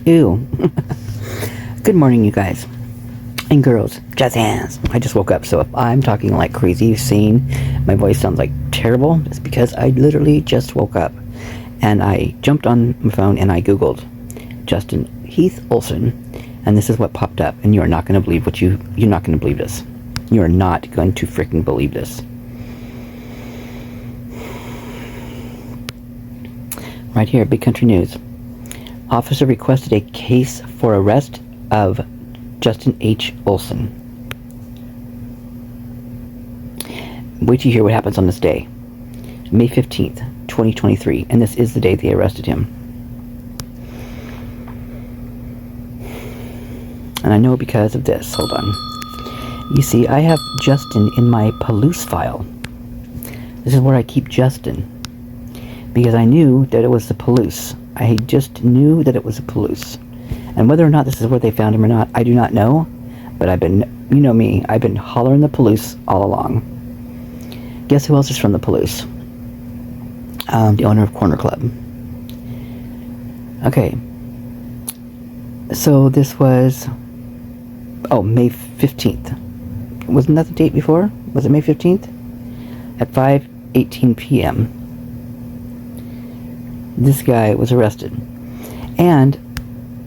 Ew. Good morning, you guys and girls. Jazz hands. I just woke up, so if I'm talking like crazy, you've seen my voice sounds like terrible, it's because I literally just woke up. And I jumped on my phone and I Googled Heath Olson, and this is what popped up. And you are not going to believe you're not going to believe this. You are not going to freaking believe this. Right here, Big Country News. Officer requested a case for arrest of Justin H. Olson. Wait till you hear what happens on this day. May 15th, 2023. And this is the day they arrested him. And I know because of this. Hold on. You see, I have Justin in my Palouse file. This is where I keep Justin. Because I knew that it was the Palouse. I just knew that it was a Palouse. And whether or not this is where they found him or not, I do not know. But I've been, you know me, I've been hollering the Palouse all along. Guess who else is from the Palouse? The owner of Corner Club. Okay. So this was, May 15th. Wasn't that the date before? Was it May 15th? At 5:18 p.m. This guy was arrested. And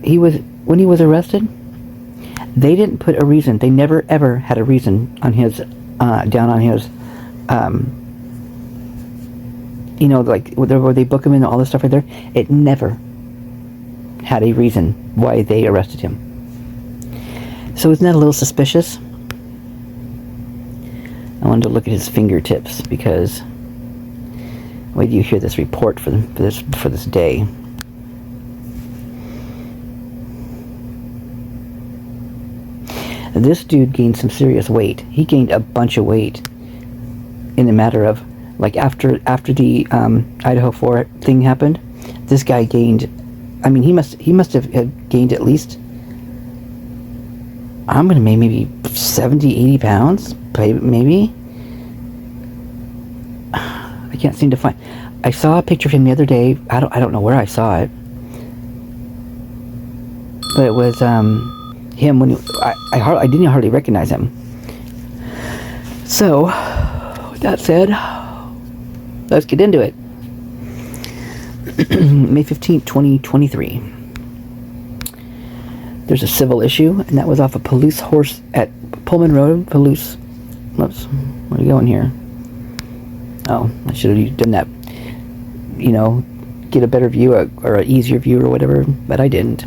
when he was arrested, they didn't put a reason. They never ever had a reason on his, down on his, like where they book him in and all this stuff right there. It never had a reason why they arrested him. So isn't that a little suspicious? I wanted to look at his fingertips because wait till you hear this report for this day. This dude gained some serious weight. He gained a bunch of weight in a matter of, like, after the Idaho 4 thing happened. This guy gained, I mean, he must have gained at least, I'm gonna maybe 70, 80 pounds, maybe. I can't seem to find. I saw a picture of him the other day. I don't know where I saw it, but it was him when I didn't hardly recognize him. So, with that said, let's get into it. May 15th, 2023. There's a civil issue, and that was off a Palouse horse at Pullman Road, Palouse. Whoops, where are you going here? Oh, I should have done that, get a better view or an easier view or whatever, but I didn't.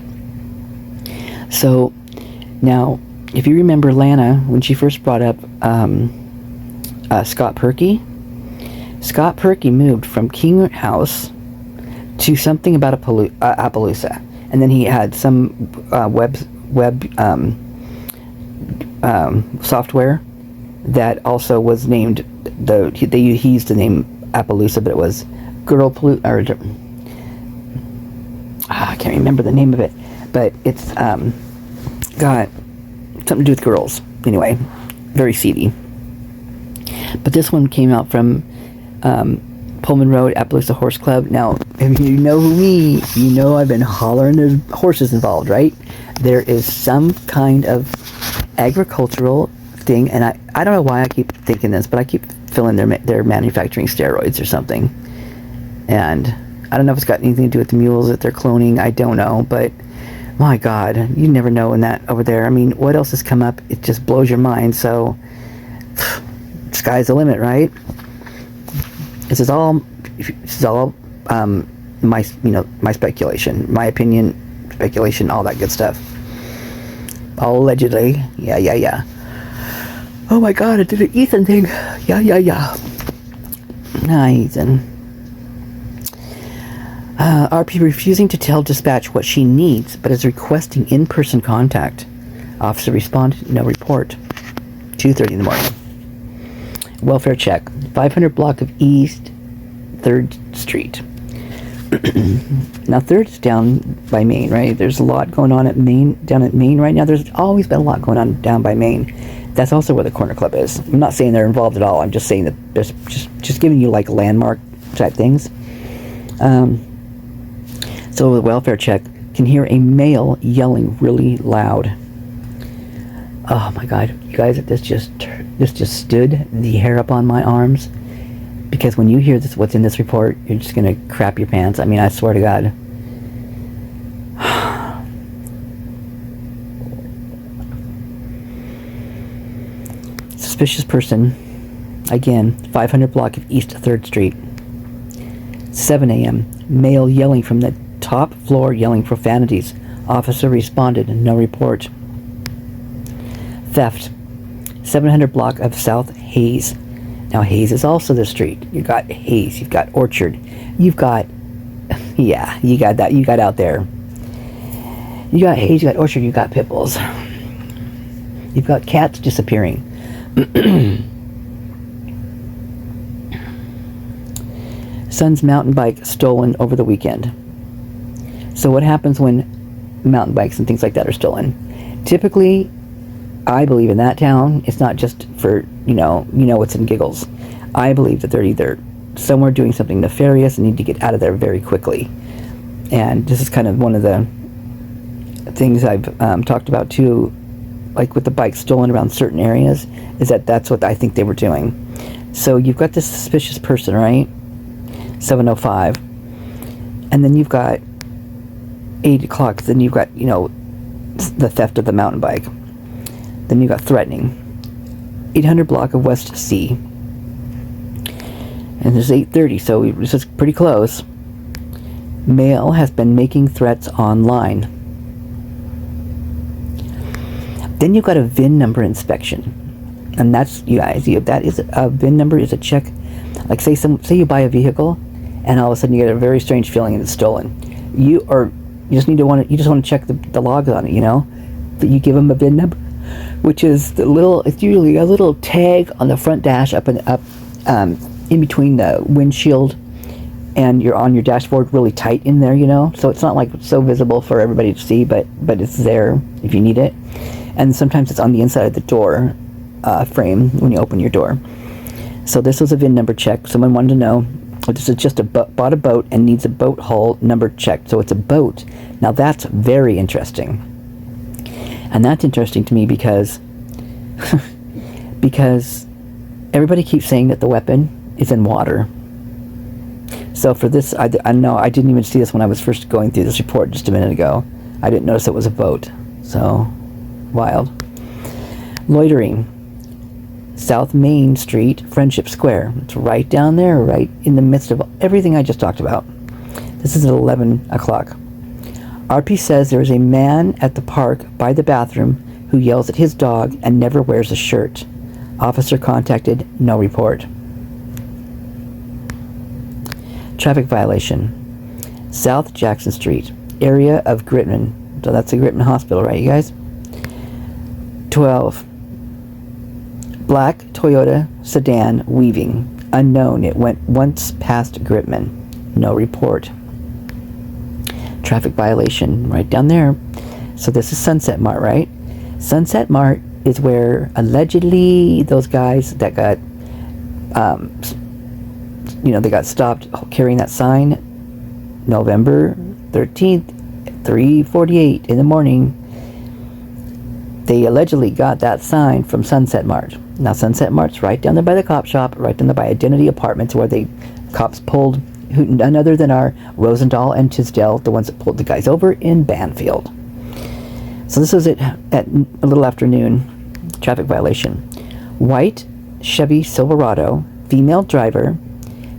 So, now, if you remember Lana, when she first brought up Scott Perky moved from King House to something about Appaloosa. And then he had some web software that also was named, he used the name Appaloosa, but it was I can't remember the name of it, but it's got something to do with girls. Anyway, very seedy. But this one came out from Pullman Road, Appaloosa Horse Club. Now, if you know me, you know I've been hollering there's horses involved, right? There is some kind of agricultural thing, and I don't know why I keep thinking this, but I keep feeling they're manufacturing steroids or something. And I don't know if it's got anything to do with the mules that they're cloning. I don't know, but my God, you never know in that over there. I mean, what else has come up? It just blows your mind. So, sky's the limit, right? This is all my speculation, my opinion, speculation, all that good stuff. Allegedly, yeah. Oh my God, I did an Ethan thing. Yeah. Hi, Ethan. RP refusing to tell dispatch what she needs, but is requesting in-person contact. Officer responded, no report. 2:30 in the morning. Welfare check. 500 block of East 3rd Street. Now 3rd's down by Maine, right? There's a lot going on down at Maine right now. There's always been a lot going on down by Maine. That's also where the Corner Club is. I'm not saying they're involved at all. I'm just saying that there's just giving you like landmark type things. So with welfare check, can hear a male yelling really loud. Oh my God, you guys, this just stood the hair up on my arms, because when you hear this, what's in this report, you're just gonna crap your pants. I mean, I swear to God. Suspicious person, again, 500 block of East 3rd Street. 7 a.m. Male yelling from the top floor, yelling profanities. Officer responded, no report. Theft, 700 block of South Hayes. Now Hayes is also the street. You got Hayes, you've got Orchard, you've got, yeah, you got that, you got out there. You got Hayes, you got Orchard, you got Pipples. You've got cats disappearing. Son's mountain bike stolen over the weekend. So what happens when mountain bikes and things like that are stolen? Typically, I believe in that town, it's not just for, you know what's in giggles. I believe that they're either somewhere doing something nefarious and need to get out of there very quickly. And this is kind of one of the things I've talked about too, like with the bikes stolen around certain areas, is that that's what I think they were doing. So you've got this suspicious person, right? 7:05. And then you've got 8 o'clock, then you've got, the theft of the mountain bike. Then you've got threatening. 800 block of West C. And there's 8:30, so this is pretty close. Male has been making threats online. Then you've got a VIN number inspection. And that's, you guys, that is a VIN number is a check. Like say you buy a vehicle and all of a sudden you get a very strange feeling and it's stolen. You just want to check the logs on it, But you give them a VIN number, which is it's usually a little tag on the front dash up in between the windshield and you're on your dashboard, really tight in there, so it's not like so visible for everybody to see, but it's there if you need it. And sometimes it's on the inside of the door frame when you open your door. So this was a VIN number check. Someone wanted to know, this is just bought a boat and needs a boat hull number checked. So it's a boat. Now that's very interesting. And that's interesting to me because because everybody keeps saying that the weapon is in water. So for this, I know I didn't even see this when I was first going through this report just a minute ago. I didn't notice it was a boat. So wild. Loitering. South Main Street, Friendship Square. It's right down there, right in the midst of everything I just talked about. This is at 11 o'clock. RP says there is a man at the park by the bathroom who yells at his dog and never wears a shirt. Officer contacted, no report. Traffic violation. South Jackson Street, area of Gritman. So that's the Gritman Hospital, right, you guys? 12. Black Toyota sedan weaving. Unknown. It went once past Gritman. No report. Traffic violation right down there. So this is Sunset Mart, right? Sunset Mart is where allegedly those guys that got, they got stopped carrying that sign November 13th, 3:48 in the morning. They allegedly got that sign from Sunset Mart. Now Sunset Mart's right down there by the cop shop, right down there by Identity Apartments, where cops pulled none other than our Rosendahl and Tisdale, the ones that pulled the guys over in Banfield. So this was at a little after noon. Traffic violation. White Chevy Silverado, female driver,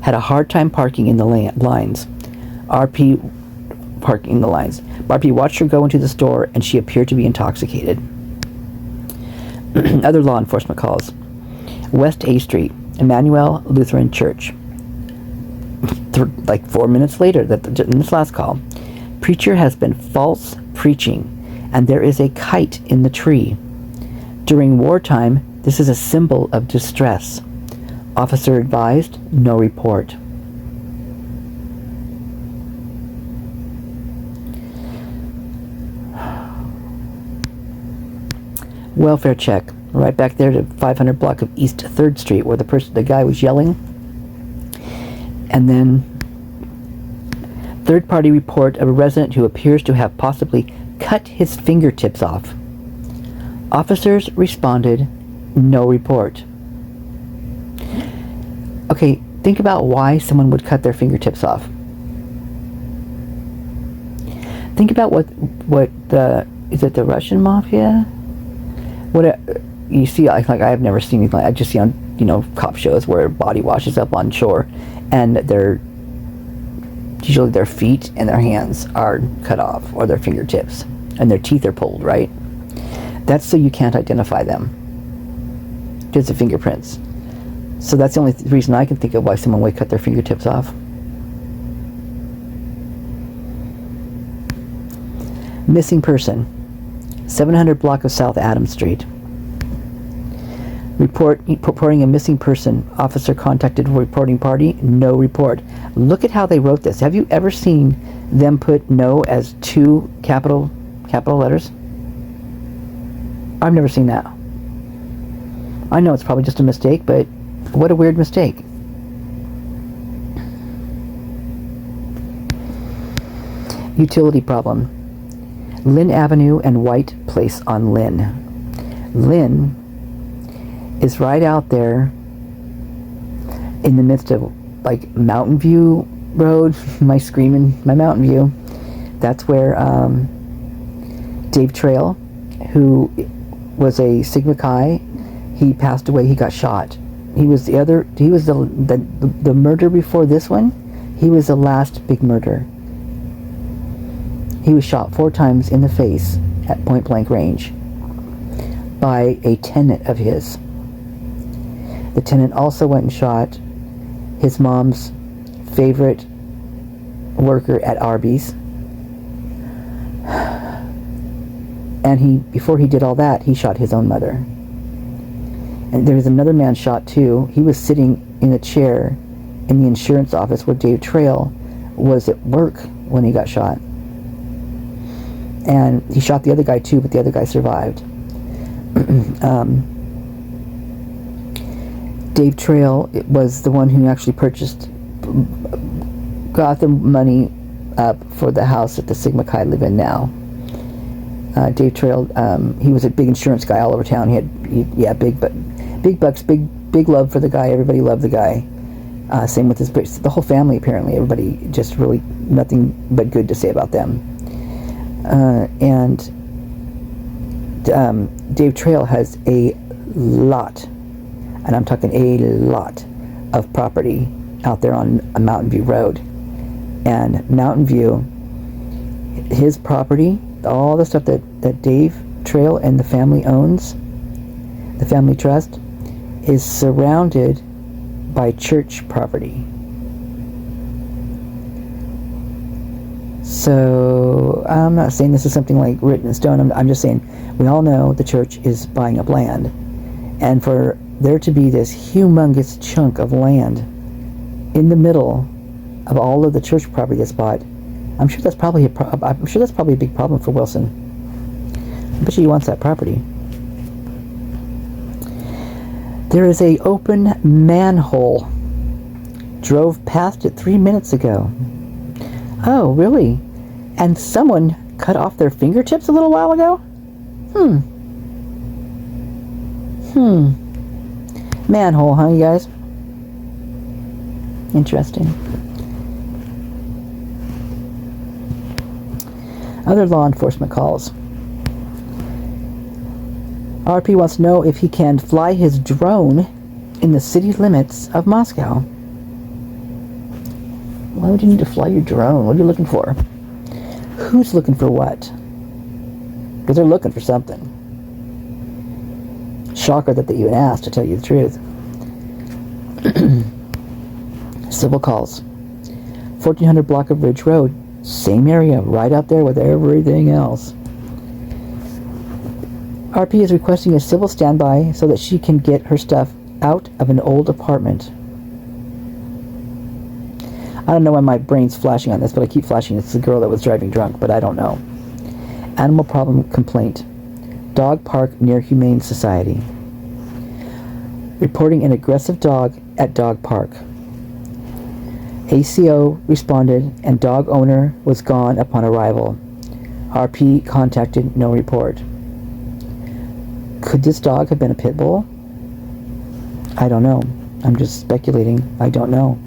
had a hard time parking in the lines. RP parking in the lines. RP watched her go into the store and she appeared to be intoxicated. Other law enforcement calls. West A Street, Emmanuel Lutheran Church. Like 4 minutes later, in this last call, preacher has been false preaching, and there is a kite in the tree. During wartime, this is a symbol of distress. Officer advised, no report. Welfare check. Right back there to 500 block of East 3rd Street, where the guy was yelling. And then Third-party report of a resident who appears to have possibly cut his fingertips off. Officers responded, no report. Okay, think about why someone would cut their fingertips off. Think about what is it the Russian mafia? You see, like I've never seen anything. I just see on cop shows where a body washes up on shore, and usually their feet and their hands are cut off, or their fingertips, and their teeth are pulled. Right? That's so you can't identify them. Just the fingerprints. So that's the only reason I can think of why someone would cut their fingertips off. Missing person. 700 block of South Adams Street. Reporting a missing person. Officer contacted reporting party. No report. Look at how they wrote this. Have you ever seen them put no as 2 capital letters? I've never seen that. I know it's probably just a mistake, but what a weird mistake. Utility problem. Lynn Avenue and White Place on Lynn. Lynn is right out there in the midst of like Mountain View Road. My Mountain View. That's where Dave Trail, who was a Sigma Chi, he passed away. He got shot. He was the murder before this one. He was the last big murder. He was shot 4 times in the face at point blank range by a tenant of his. The tenant also went and shot his mom's favorite worker at Arby's. And before he did all that, he shot his own mother. And there was another man shot too. He was sitting in a chair in the insurance office where Dave Trail was at work when he got shot. And he shot the other guy too, but the other guy survived. Dave Trail was the one who actually got the money up for the house that the Sigma Chi live in now. Dave Trail, he was a big insurance guy all over town. Big bucks, big love for the guy. Everybody loved the guy. Same with the whole family, apparently. Everybody just really nothing but good to say about them. And Dave Trail has a lot, and I'm talking a lot, of property out there on Mountain View Road. And Mountain View, his property, all the stuff that Dave Trail and the family owns, the family trust, is surrounded by church property. So I'm not saying this is something like written in stone. I'm just saying we all know the church is buying up land, and for there to be this humongous chunk of land in the middle of all of the church property that's bought, I'm sure that's probably a big problem for Wilson. I bet you he wants that property. There is a open manhole. Drove past it 3 minutes ago. Oh, really? And someone cut off their fingertips a little while ago? Manhole, huh, you guys? Interesting. Other law enforcement calls. RP wants to know if he can fly his drone in the city limits of Moscow. Why would you need to fly your drone? What are you looking for? Who's looking for what? Because they're looking for something. Shocker that they even asked, to tell you the truth. Civil calls. 1400 block of Ridge Road. Same area, right out there with everything else. RP is requesting a civil standby so that she can get her stuff out of an old apartment. I don't know why my brain's flashing on this, but I keep flashing. It's the girl that was driving drunk, but I don't know. Animal problem complaint. Dog park near Humane Society. Reporting an aggressive dog at dog park. ACO responded and dog owner was gone upon arrival. RP contacted, no report. Could this dog have been a pit bull? I don't know. I'm just speculating. I don't know.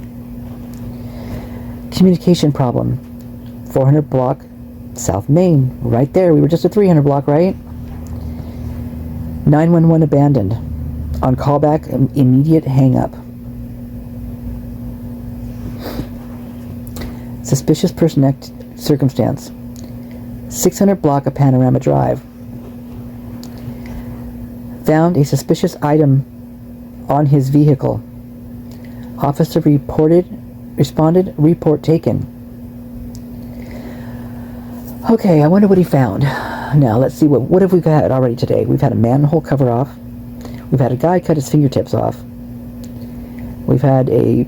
Communication problem. 400 block, South Main. Right there. We were just a 300 block, right? 911 abandoned. On callback, immediate hang-up. Suspicious person circumstance. 600 block of Panorama Drive. Found a suspicious item on his vehicle. Officer responded, report taken. Okay, I wonder what he found. Now, let's see, what have we got already today? We've had a manhole cover off. We've had a guy cut his fingertips off. We've had a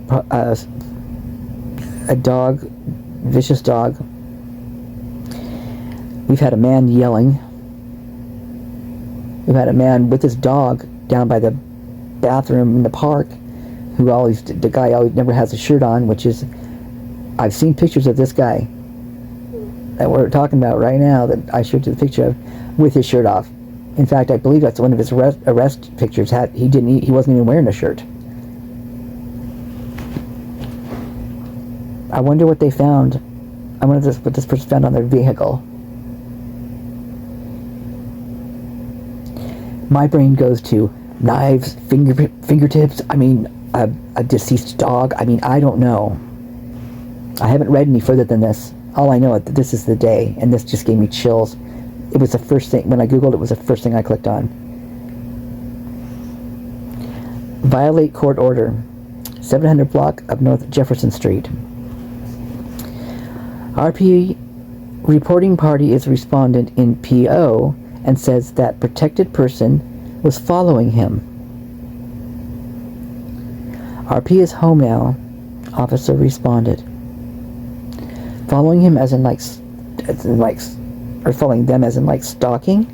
dog, vicious dog. We've had a man yelling. We've had a man with his dog down by the bathroom in the park, the guy always never has a shirt on, which is, I've seen pictures of this guy that we're talking about right now that I showed you the picture of with his shirt off. In fact, I believe that's one of his arrest pictures. He wasn't even wearing a shirt. I wonder what they found. I wonder what this person found on their vehicle. My brain goes to knives, fingertips. I mean, a deceased dog. I mean, I don't know. I haven't read any further than this. All I know is that this is the day, and this just gave me chills. It was the first thing, when I Googled it, was the first thing I clicked on. Violate court order. 700 block of North Jefferson Street. RP reporting party is respondent in PO and says that protected person was following him. RP is home now. Officer responded. Following him as in or following them as in like stalking?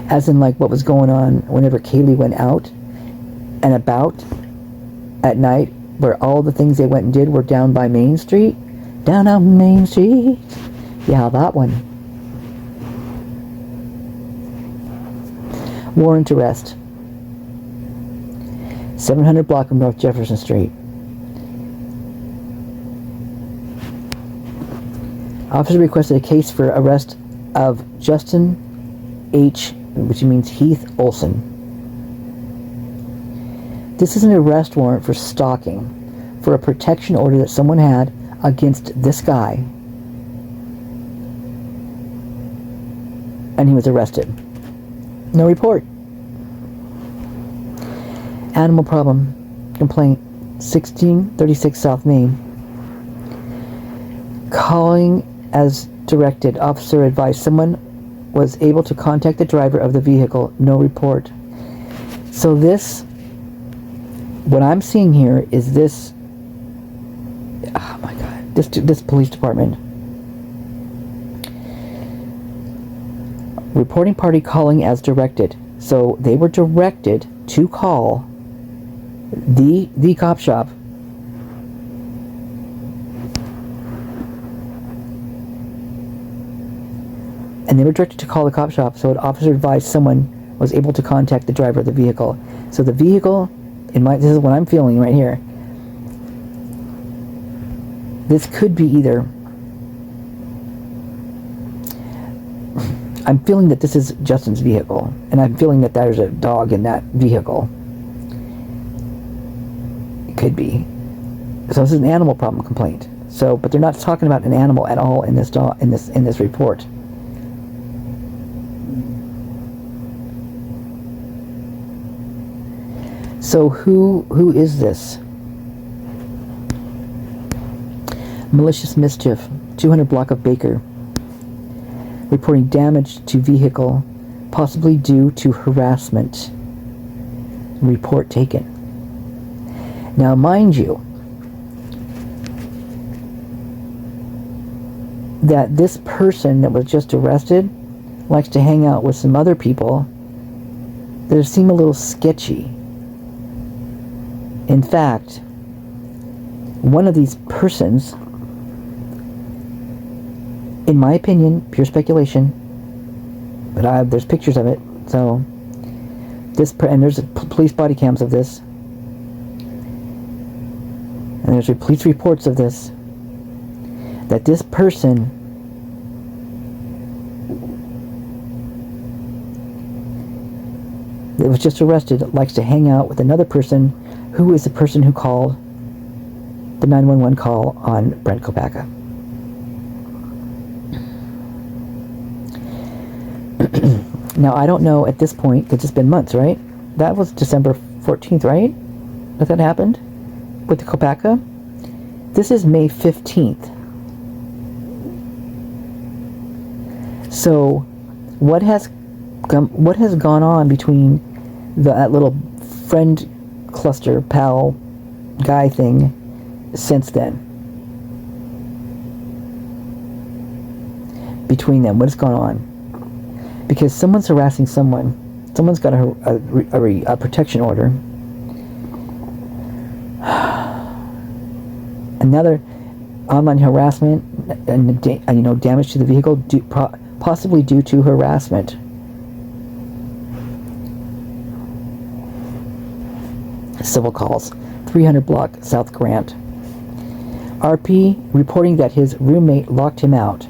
As in like what was going on whenever Kelley went out and about at night, where all the things they went and did were down by Main Street? Down on Main Street. Yeah, that one. Warrant arrest. 700 block of North Jefferson Street. Officer requested a case for arrest of Justin H., which means Heath Olson. This is an arrest warrant for stalking, for a protection order that someone had against this guy. And he was arrested. No report. Animal problem. Complaint. 1636 South Main. Calling as directed. Officer advised someone was able to contact the driver of the vehicle. No report. So this, what I'm seeing here is this, oh my God, this police department. Reporting party calling as directed. So they were directed to call the cop shop. And they were directed to call the cop shop, so an officer advised someone was able to contact the driver of the vehicle. So the vehicle, this is what I'm feeling right here. This could be either, I'm feeling that this is Justin's vehicle, and I'm feeling that there's a dog in that vehicle. It could be. So this is an animal problem complaint. So, but they're not talking about an animal at all in this report. So who is this? Malicious mischief. 200 block of Baker. Reporting damage to vehicle, possibly due to harassment. Report taken. Now, mind you, that this person that was just arrested likes to hang out with some other people that seem a little sketchy In fact, one of these persons, in my opinion, pure speculation, but there's pictures of it, so and there's police body cams of this, and there's police reports of this, that this person that was just arrested likes to hang out with another person who is the person who called the 911 call on Brent Kopacka. Now, I don't know at this point, because it's been months, right? That was December 14th, right? That happened with the kopacka. This is May 15th. So, what has gone on between that little friend cluster, pal, guy thing since then? Between them, what has gone on? Because someone's harassing someone. Someone's got a protection order. Another online harassment and damage to the vehicle, possibly due to harassment. Civil calls. 300 block South Grant. RP reporting that his roommate locked him out.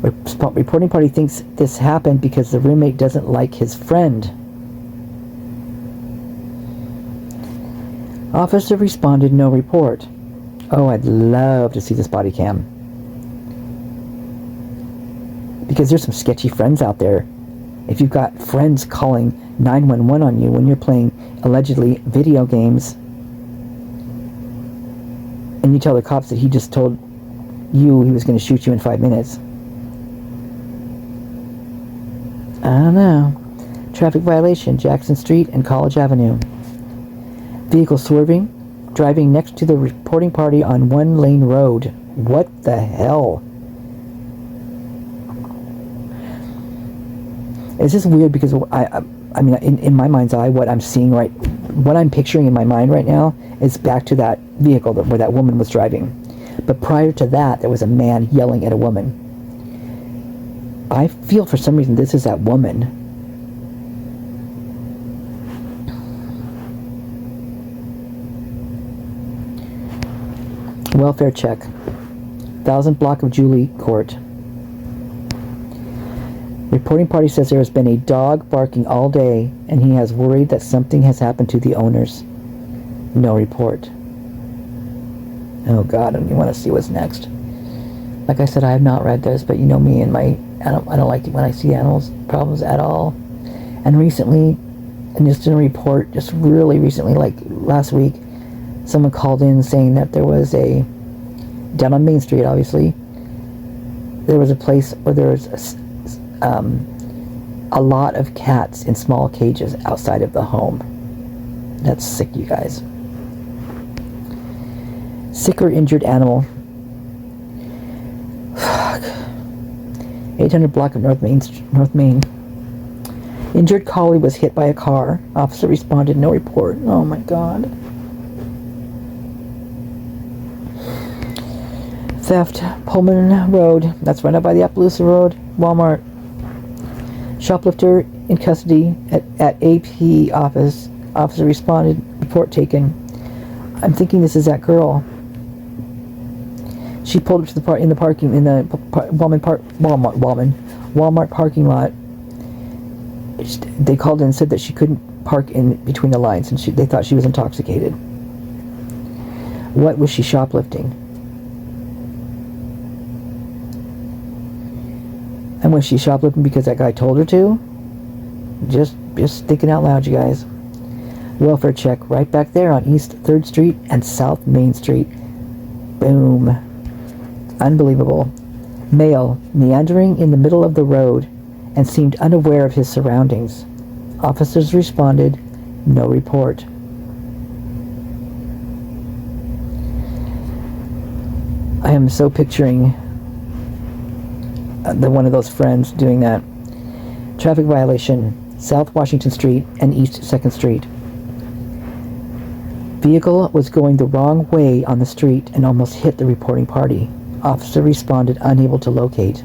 Reporting party thinks this happened because the roommate doesn't like his friend. Officer responded, no report. Oh, I'd love to see this body cam. Because there's some sketchy friends out there. If you've got friends calling 911 on you when you're playing allegedly video games, and you tell the cops that he just told you he was going to shoot you in 5 minutes. I don't know. Traffic violation, Jackson Street and College Avenue. Vehicle swerving, driving next to the reporting party on one-lane road. What the hell? It's just weird because I mean, in my mind's eye, what I'm picturing in my mind right now is back to that vehicle where that woman was driving. But prior to that, there was a man yelling at a woman. I feel for some reason this is that woman. Welfare check. 1000 block of Julie Court. Reporting party says there has been a dog barking all day and he has worried that something has happened to the owners. No report. Oh God, I don't even want to see what's next. Like I said, I have not read this, but you know me and I don't like it when I see animals problems at all. And recently, and just in a report, just really recently, like last week, someone called in saying that there was down on Main Street, obviously, there was a place where there was a lot of cats in small cages outside of the home. That's sick, you guys. Sick or injured animal. 800 block of North Main. Injured collie was hit by a car. Officer responded, no report. Oh my God. Theft, Pullman Road. That's right up by the Appaloosa Road. Walmart. Shoplifter in custody at AP office. Officer responded, report taken. I'm thinking this is that girl. She pulled up to the Walmart parking lot. They called in and said that she couldn't park in between the lines, and they thought she was intoxicated. What was she shoplifting? And was she shoplifting because that guy told her to? Just thinking out loud, you guys. Welfare check right back there on East 3rd Street and South Main Street. Boom. Unbelievable. Male, meandering in the middle of the road and seemed unaware of his surroundings. Officers responded, no report. I am so picturing one of those friends doing that. Traffic violation, South Washington Street and East 2nd Street. Vehicle was going the wrong way on the street and almost hit the reporting party. Officer responded, unable to locate.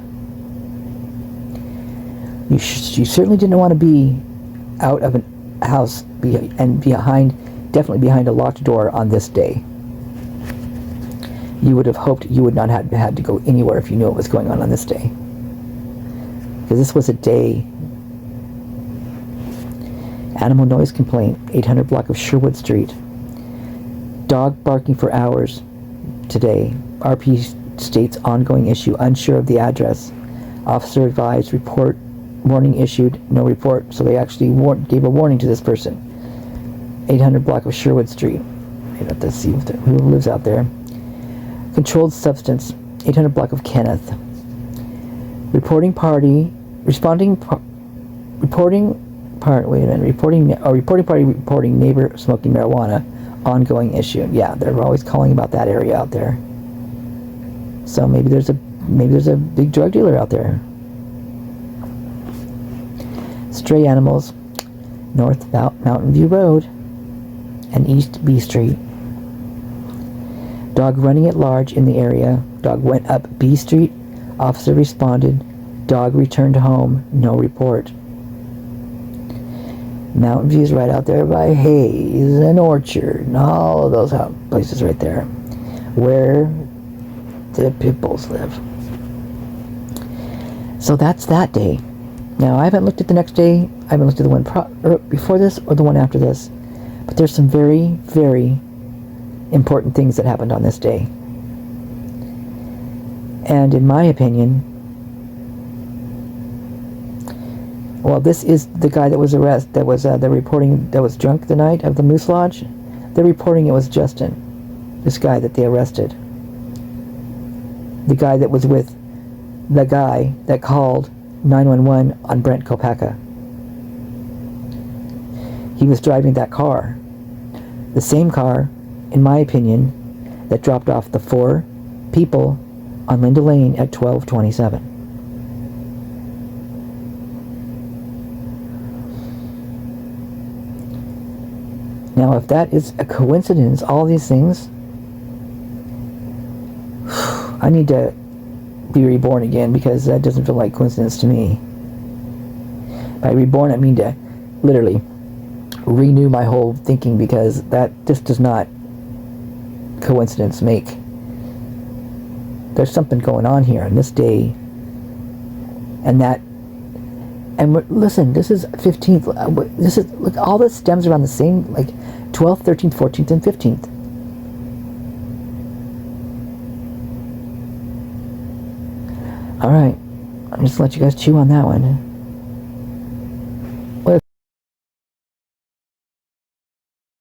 You certainly didn't want to be out of a house definitely behind a locked door on this day. You would have hoped you would not have had to go anywhere if you knew what was going on this day. Because this was a day. Animal noise complaint, 800 block of Sherwood Street. Dog barking for hours today. RP states ongoing issue, unsure of the address. Officer advised, report, warning issued, no report. So they actually gave a warning to this person. 800 block of Sherwood Street. Let's see who lives out there. Controlled substance, 800 block of Kenneth. Reporting party reporting party reporting neighbor smoking marijuana, ongoing issue. Yeah, they're always calling about that area out there. So maybe there's a big drug dealer out there. Stray animals, North Mountain View Road and East B Street. Dog running at large in the area. Dog went up B Street. Officer responded. Dog returned home. No report. Mountain View's right out there by Hayes and Orchard and all of those places right there where the pit bulls live. So that's that day. Now, I haven't looked at the next day. I haven't looked at the one before this or the one after this. But there's some very, very important things that happened on this day. And in my opinion, well, this is the guy that was arrested, that was drunk the night of the Moose Lodge. They're reporting it was Justin, this guy that they arrested. The guy that was with the guy that called 911 on Brent Kopacka. He was driving that car. The same car, in my opinion, that dropped off the 4 people on Linda Lane at 12:27. Now, if that is a coincidence, all these things, I need to be reborn again, because that doesn't feel like coincidence to me. By reborn, I mean to literally renew my whole thinking, because that just does not coincidence make. There's something going on here on this day, and listen, this is 15th. This is, look, all this stems around the same, like 12th, 13th, 14th, and 15th. All right, I'm just gonna let you guys chew on that one.